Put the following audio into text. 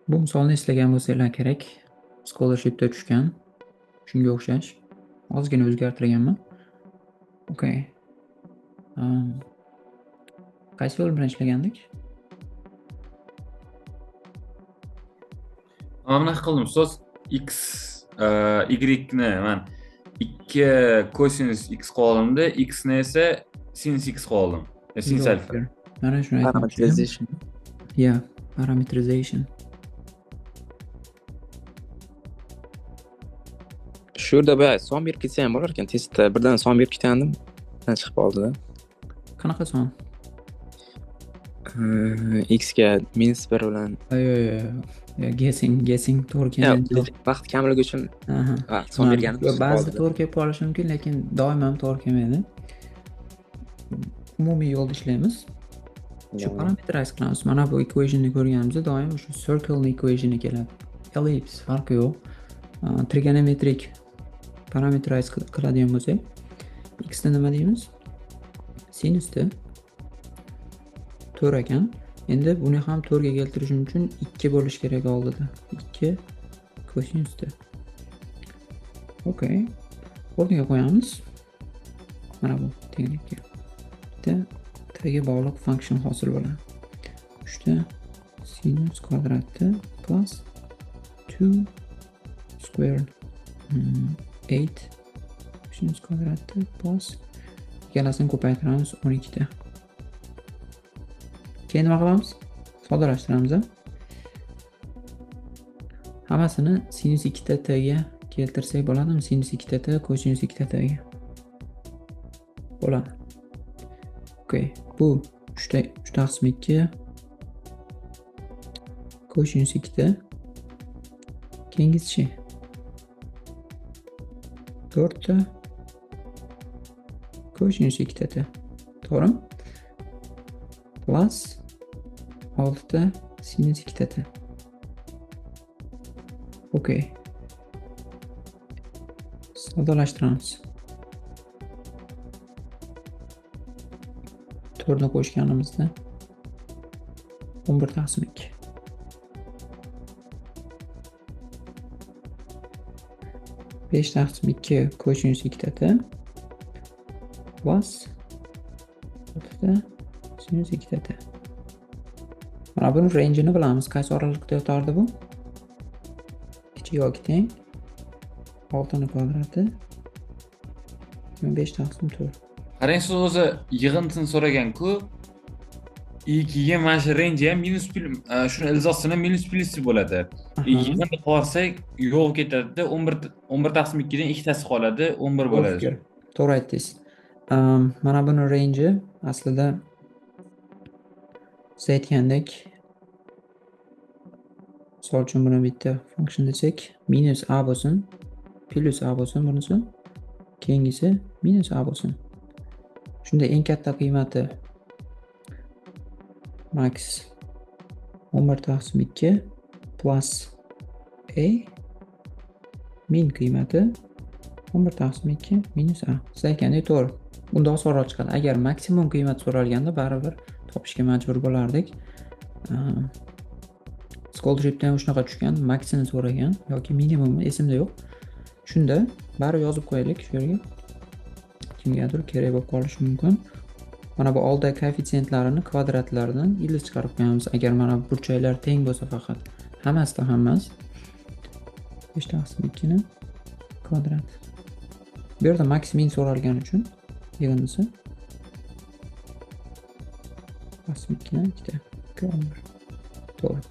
Bu misolni eslagan bo'lsanglar kerak. Scholarshipda tushgan. Shunga o'xshash. Ozgina o'zgartirganman. Okay. Qaysi yo'l bilan ishlagandik? Mana bunaqa qildim ustoz. X y ni men 2 cosinus x qoldimda, x ni esa sinus x qoldim. Sinus alfa. Mana shuni aytmoqchi edim. Parametrization. Yeah, parametrization. Shu yerda boya son berib ketsa ham bo'lar ekan. Testda birdan son berib ketgandim. Chiqib qoldi-da. Qanaqa son? X ga -1 bilan Guessing to'g'ri kelmaydi. vaqt kamligi uchun Aha. son berganim Ba'zida to'g'ri kelib qolishi mumkin, lekin doim ham to'g'ri kelmaydi. Umumiy yo'lda ishlaymiz. Shu parameterize qilamiz. Mana bu equationni ko'rganimizda doim o'sha circle equationi keladi. Ellipse farqi yo'q. Trigonometrik parameterize qiladigan bo'lsak, x ni nima deymiz? Sinusda 4 ekan. Endi buni ham 4 ga keltirishim uchun 2 bo'lish kerak oldida. 2 kosinusda. Okay. O'rniga qo'yamiz. Mana bu tenglikka. Bitta tagiga bog'liq function hosil bo'ladi. 3 ta sinus kvadratda plus 2 squared 8 sinus kvadratda plus ikkalasini ko'paytiramiz 12 ta. Keyin nima qilamiz? Soddalashtiramiz. Hammasini sinus 2 ta tagiga keltirsak bo'ladimi? Sinus 2 ta kosinus 2 ta tagiga. Bo'ladi. Okay, bu 3 taqsim 2 kosinus 2 ta. Keyingisi 4 ta kosinus 2 ta. To'g'rimi? Plus 6 ta sinus 2 ta. Okay. Soddalashtiramiz. 4 ni qo'shganimizda 11 taqsim 2. Besh taqsim 2 kosinus 2 ta plus 6 ta sinus 2 ta. Mana buni range'ini bilamiz. Qaysi oralikda yotardi bu? Kichik yoki teng 6 ni kvadrati 5 taqsim 4. Qarang, siz o'zi yig'intisini so'ragan-ku. Ikkiga mana shu range ham minus shuni ilzosini minus plus bo'ladi. Yig'inni qolsak yo'q ketadi. 11 taqsim 2 dan ikkitasi qoladi, 11 bo'ladi. To'g'ri aytdingiz. Mana buni range aslida siz aytgandek, misol uchun buni bitta function desak, minus a bo'lsin, plus a bo'lsin bunisi, keyingisi minus a bo'lsin. Shunda eng katta qiymati max 11 taqsim 2 plus a min qiymati 11 taqsim 2 minus a. Siz aytgandek to'g'ri. Bunda osonroq chiqadi. Agar maksimum qiymat so'ralganda baribir topishga majbur bo'lardik. Scholarshipdan shunaqa tushgan, maxini so'ragan yoki minimumni esimda yo'q. Shunda baribir yozib qo'yaylik shu yerga. Kimgadir kerak bo'lib qolishi mumkin. Mana bu oldi koeffitsiyentlarini kvadratlardan ildiz chiqarib qo'yamiz. Agar mana burchaklar teng bo'lsa faqat. Hammasida hammasi 5 taqsim 2 ni kvadrat. Bu yerda max min so'ralgani uchun yig'indisi taqsim 2 dan 2 ta. To'g'ri.